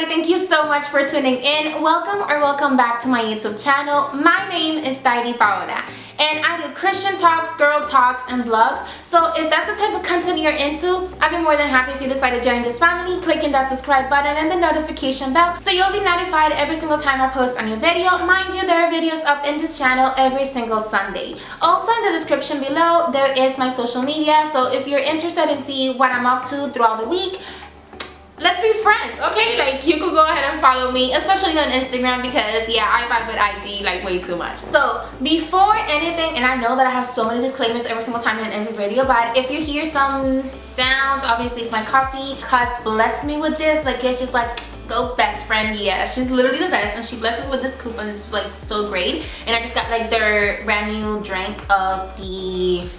everybody, thank you so much for tuning in. Welcome back to my YouTube channel. My name is ThairyPaola and I do Christian talks, girl talks, and vlogs. So if that's the type of content you're into, I'd be more than happy if you decide to join this family, clicking that subscribe button and the notification bell so you'll be notified every single time I post a new video. Mind you, there are videos up in this channel every single Sunday. Also in the description below, there is my social media, so if you're interested in seeing what I'm up to throughout the week, let's be friends, okay? Like, you could go ahead and follow me, especially on Instagram, because yeah, I vibe with IG like way too much. So before anything, and I know that I have so many disclaimers every single time in every video, but if you hear some sounds, obviously it's my coffee. Cuz blessed me with this, like it's just like, go best friend. Yeah, she's literally the best, and she blessed me with this coupon. It's like so great. And I just got like their brand new drink of the,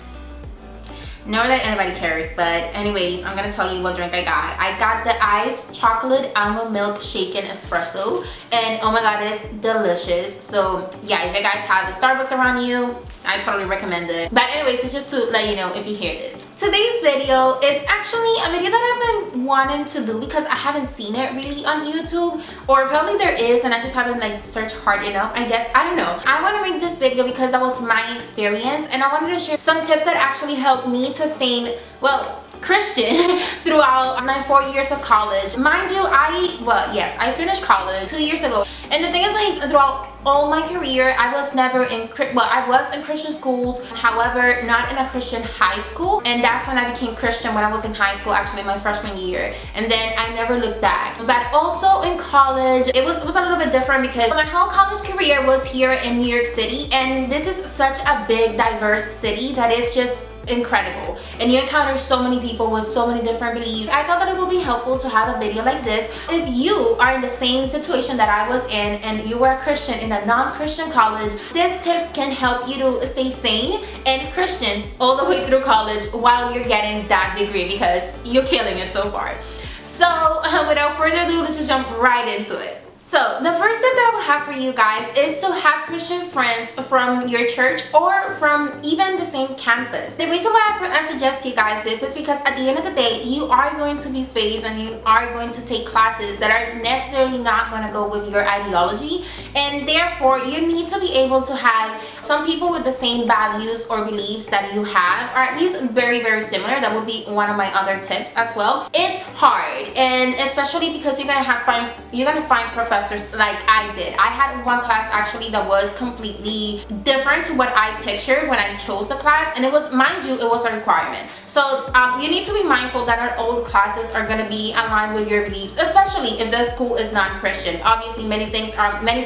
not that anybody cares, but anyways, I'm gonna tell you what drink I got. I got the iced chocolate almond milk shaken espresso, and oh my god, it is delicious. So yeah, if you guys have a Starbucks around you, I totally recommend it. But anyways, it's just to let you know if you hear this. Today's video, it's actually a video that I've been wanting to do because I haven't seen it really on YouTube, or probably there is and I just haven't like searched hard enough, I guess. I don't know. I want to make this video because that was my experience, and I wanted to share some tips that actually helped me to stay, well, Christian throughout my 4 years of college. Mind you, I finished college 2 years ago, and the thing is, like, throughout all my career, I was never in, I was in Christian schools, however, not in a Christian high school, and that's when I became Christian, when I was in high school, actually my freshman year, and then I never looked back. But also in college, it was a little bit different because my whole college career was here in New York City, and this is such a big, diverse city that is just incredible, and you encounter so many people with so many different beliefs. I thought that it would be helpful to have a video like this if you are in the same situation that I was in and you were a Christian in a non-Christian college. These tips can help you to stay sane and Christian all the way through college while you're getting that degree, because you're killing it so far. So without further ado, let's just jump right into it. So the first tip that I will have for you guys is to have Christian friends from your church or from even the same campus. The reason why I suggest to you guys this is because at the end of the day, you are going to be faced and you are going to take classes that are necessarily not going to go with your ideology, and therefore you need to be able to have some people with the same values or beliefs that you have, or at least very similar. That would be one of my other tips as well. It's hard, and especially because you're gonna find professors like I did. I had one class actually that was completely different to what I pictured when I chose the class, and it was, mind you, it was a requirement. So you need to be mindful that not all the classes are going to be aligned with your beliefs, especially if the school is non-Christian. Obviously, many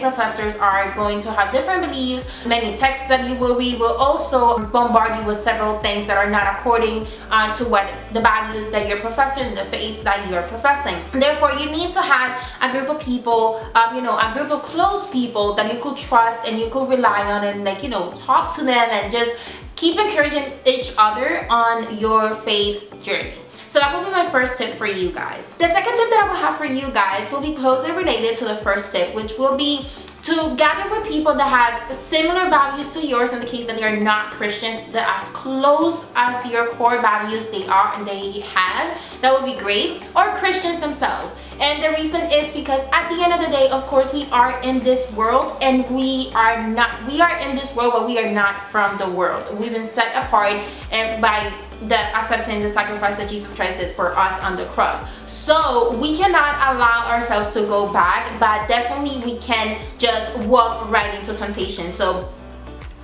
professors are going to have different beliefs. Many texts that you will read will also bombard you with several things that are not according to what the values that you're professing and the faith that you're professing. Therefore, you need to have a group of people, a group of close people that you could trust and you could rely on, and like, talk to them and just keep encouraging each other on your faith journey. So that will be my first tip for you guys. The second tip that I will have for you guys will be closely related to the first tip, which will be to gather with people that have similar values to yours, in the case that they are not Christian, that as close as your core values they are and they have. That would be great. Or Christians themselves. And the reason is because at the end of the day, of course, we are in this world, and we are in this world, but we are not from the world. We've been set apart and by accepting the sacrifice that Jesus Christ did for us on the cross. So we cannot allow ourselves to go back, but definitely we can just walk right into temptation. So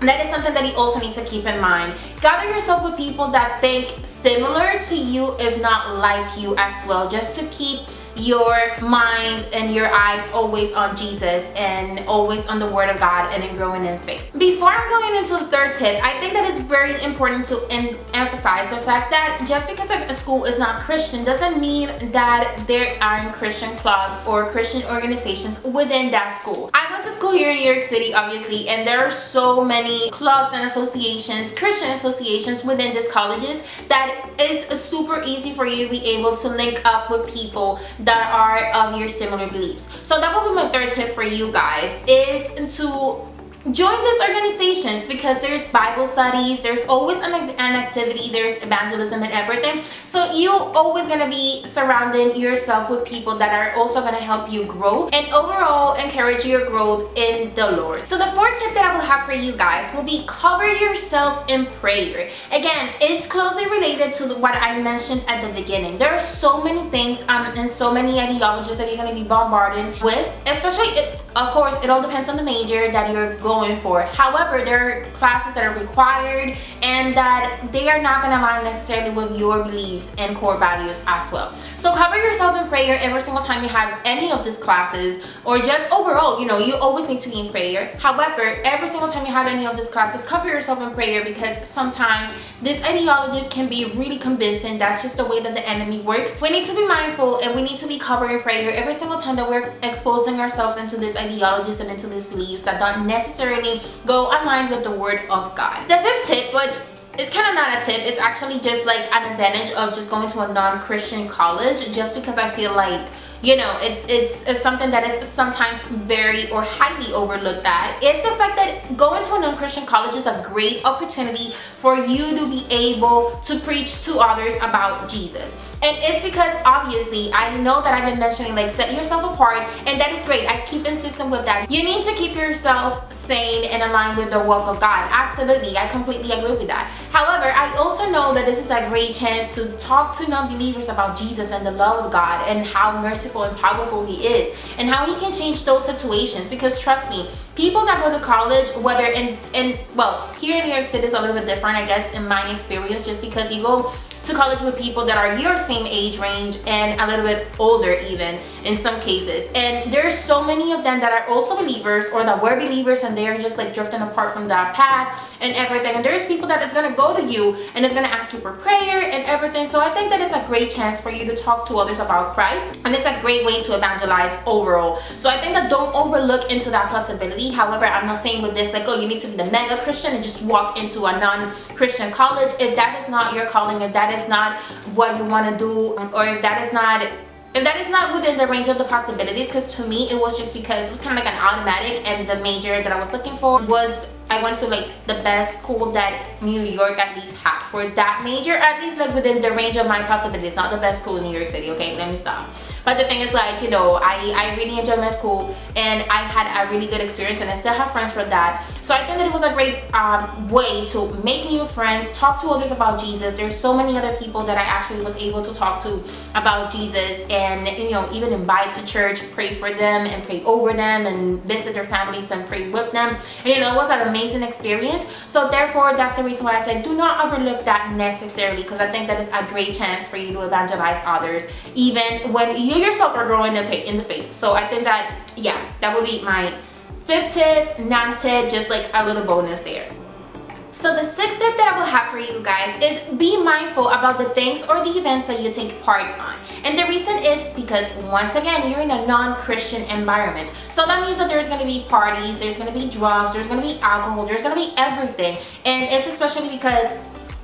that is something that you also need to keep in mind. Gather yourself with people that think similar to you, if not like you as well, just to keep your mind and your eyes always on Jesus and always on the Word of God and in growing in faith. Before I'm going into the third tip, I think that it's very important to emphasize the fact that just because a school is not Christian doesn't mean that there aren't Christian clubs or Christian organizations within that school. I went to school here in New York City, obviously, and there are so many clubs and associations, Christian associations within these colleges, that it's super easy for you to be able to link up with people that are of your similar beliefs. So that will be my third tip for you guys, is to join these organizations, because there's Bible studies, there's always an activity, there's evangelism and everything. So you're always going to be surrounding yourself with people that are also going to help you grow and overall encourage your growth in the Lord. So the fourth tip that I will have for you guys will be cover yourself in prayer. Again, it's closely related to what I mentioned at the beginning. There are so many things and so many ideologies that you're going to be bombarded with, especially of course, it all depends on the major that you're going for. However, there are classes that are required and that they are not going to align necessarily with your beliefs and core values as well. So cover yourself in prayer every single time you have any of these classes, or just overall, you know, you always need to be in prayer. However, every single time you have any of these classes, cover yourself in prayer, because sometimes these ideologies can be really convincing. That's just the way that the enemy works. We need to be mindful and we need to be covering prayer every single time that we're exposing ourselves into this ideologies and into these beliefs that don't necessarily go online with the word of God. The fifth tip, which it's kind of not a tip, it's actually just like an advantage of just going to a non-Christian college, just because I feel like, you know, it's something that is sometimes very or highly overlooked at, is the fact that going to a non-Christian college is a great opportunity for you to be able to preach to others about Jesus. And it's because obviously I know that I've been mentioning like set yourself apart, and that is great. I keep insisting with that. You need to keep yourself sane and aligned with the walk of God. Absolutely, I completely agree with that. However, I also know that this is a great chance to talk to non-believers about Jesus and the love of God and how merciful and powerful He is and how He can change those situations. Because trust me, people that go to college, whether well, here in New York City is a little bit different, I guess, in my experience, just because you go to college with people that are your same age range and a little bit older even in some cases, and there's so many of them that are also believers or that were believers and they're just like drifting apart from that path and everything. And there's people that is going to go to you and is going to ask you for prayer and everything. So I think that it's a great chance for you to talk to others about Christ, and it's a great way to evangelize overall. So I think that don't overlook into that possibility. However, I'm not saying with this like, oh, you need to be the mega Christian and just walk into a non-Christian college. If that is not your calling, if that is not what you want to do, or if that is not within the range of the possibilities, because to me it was just because it was kind of like an automatic, and the major that I was looking for was, I went to like the best school that New York at least had for that major, at least like within the range of my possibilities. Not the best school in New York City, okay, let me stop. But the thing is, like, you know, I really enjoyed my school and I had a really good experience, and I still have friends from that. So I think that it was a great way to make new friends, talk to others about Jesus. There's so many other people that I actually was able to talk to about Jesus, and, you know, even invite to church, pray for them and pray over them and visit their families and pray with them. And, you know, it was an amazing experience. So therefore, that's the reason why I said do not overlook that necessarily, because I think that is a great chance for you to evangelize others, even when you yourself are growing in the faith. So I think that, yeah, that would be my fifth tip, non-tip, just like a little bonus there. So the sixth tip that I will have for you guys is be mindful about the things or the events that you take part on. And the reason is because, once again, you're in a non-Christian environment. So that means that there's going to be parties, there's going to be drugs, there's going to be alcohol, there's going to be everything. And it's especially because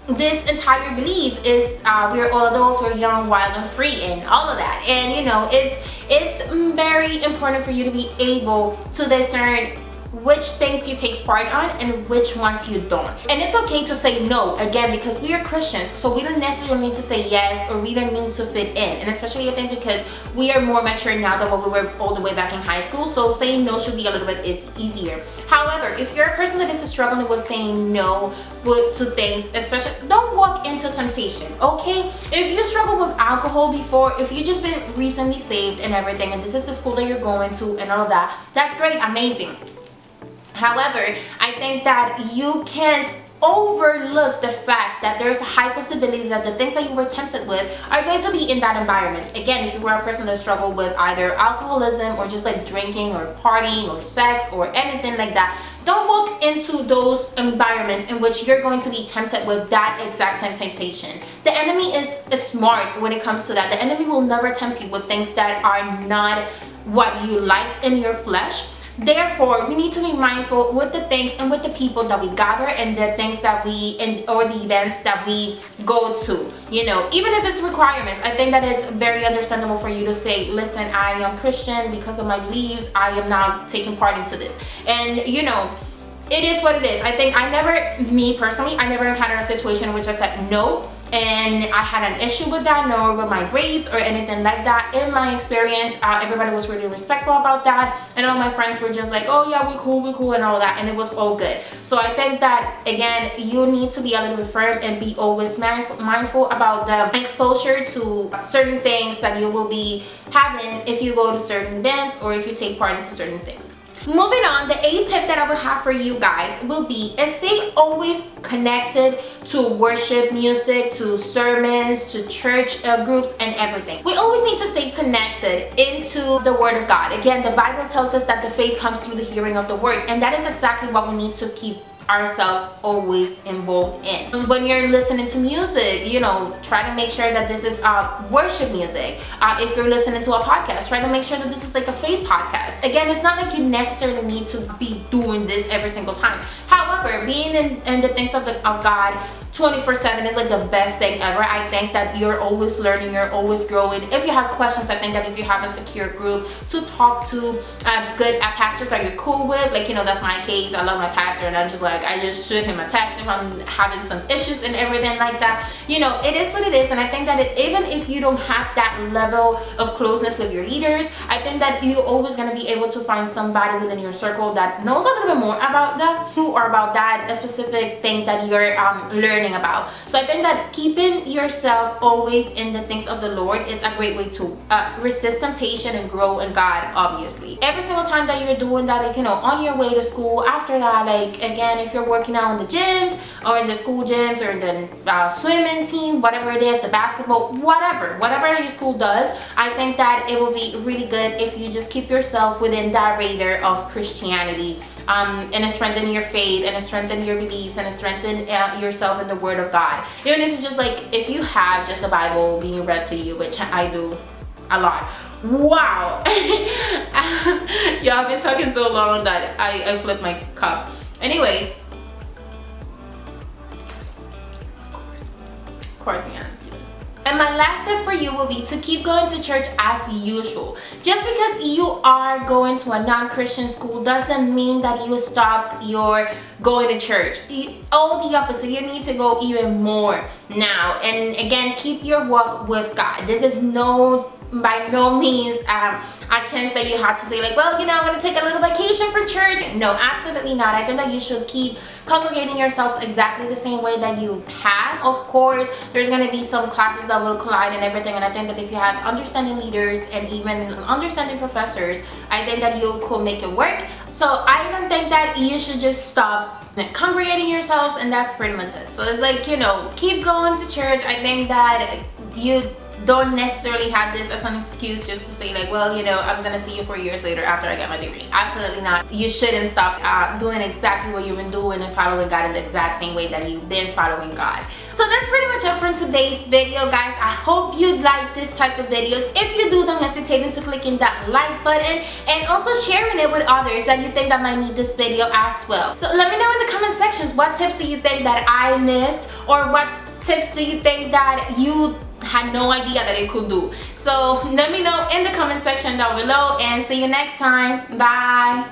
this entire belief is we're all adults, we're young, wild, and free, and all of that. And, you know, it's very important for you to be able to discern which things you take part on and which ones you don't. And it's okay to say no, again, because we are Christians, so we don't necessarily need to say yes, or we don't need to fit in. And especially I think because we are more mature now than what we were all the way back in high school, so saying no should be a little bit easier. However, if you're a person that is struggling with saying no to things, especially, don't walk into temptation, okay? If you struggle with alcohol before, if you just been recently saved and everything, and this is the school that you're going to and all that, that's great, amazing. However, I think that you can't overlook the fact that there's a high possibility that the things that you were tempted with are going to be in that environment. Again, if you were a person that struggled with either alcoholism or just like drinking or partying or sex or anything like that, don't walk into those environments in which you're going to be tempted with that exact same temptation. The enemy is smart when it comes to that. The enemy will never tempt you with things that are not what you like in your flesh. Therefore, we need to be mindful with the things and with the people that we gather and the things that or the events that we go to. You know, even if it's requirements, I think that it's very understandable for you to say, listen, I am Christian because of my beliefs, I am not taking part into this. And, you know, it is what it is. I think me personally, I never encountered a situation in which I said no and I had an issue with that, nor with my grades or anything like that. In my experience, everybody was really respectful about that, and all my friends were just like, oh yeah, we cool and all that, and it was all good. So I think that, again, you need to be a little bit firm and be always mindful about the exposure to certain things that you will be having if you go to certain events or if you take part into certain things. Moving on, the 8th tip that I would have for you guys will be stay always connected to worship music, to sermons, to church groups, and everything. We always need to stay connected into the Word of God. Again, the Bible tells us that the faith comes through the hearing of the Word, and that is exactly what we need to keep ourselves always involved in. When you're listening to music, you know, try to make sure that this is worship music. If you're listening to a podcast, try to make sure that this is like a faith podcast. Again, it's not like you necessarily need to be doing this every single time. However, being in the things of God 24/7 is like the best thing ever. I think that you're always learning, you're always growing. If you have questions, I think that if you have a secure group to talk to, good pastors that you're cool with, like, you know, that's my case. I love my pastor, and I'm just like, I just shoot him a text if I'm having some issues and everything like that. You know, it is what it is, and I think that even if you don't have that level of closeness with your leaders, I think that you're always going to be able to find somebody within your circle that knows a little bit more about that, or about that specific thing that you're learning about. So I think that keeping yourself always in the things of the Lord, it's a great way to resist temptation and grow in God, obviously. Every single time that you're doing that, like, you know, on your way to school, after that, like, again, if you're working out in the gyms or in the school gyms or in the swimming team, whatever it is, the basketball, whatever your school does, I think that it will be really good if you just keep yourself within that radar of Christianity, and strengthen your faith, and strengthen your beliefs, and strengthen yourself in the Word of God. Even if it's just like, if you have just the Bible being read to you, which I do a lot. Wow. Y'all, I've been talking so long that I flipped my cup. Anyways, of course, yeah. And my last tip for you will be to keep going to church as usual. Just because you are going to a non-Christian school doesn't mean that you stop your going to church. All the opposite. You need to go even more now. And again, keep your walk with God. This is by no means a chance that you have to say like, well, you know, I'm going to take a little vacation from church. No, absolutely not. I think that you should keep congregating yourselves exactly the same way that you have. Of course, there's going to be some classes that will collide and everything, and I think that if you have understanding leaders and even understanding professors, I think that you could make it work. So I don't think that you should just stop congregating yourselves, and that's pretty much it. So it's like, you know, keep going to church. I think that you don't necessarily have this as an excuse just to say like, well, you know, I'm gonna see you 4 years later after I get my degree. Absolutely not. You shouldn't stop doing exactly what you've been doing and following God in the exact same way that you've been following God. So that's pretty much it from today's video, guys. I hope you like this type of videos. If you do, don't hesitate to clicking that like button and also sharing it with others that you think that might need this video as well. So let me know in the comment sections, what tips do you think that I missed, or what tips do you think that you had no idea that it could do? So let me know in the comment section down below, and see you next time. Bye.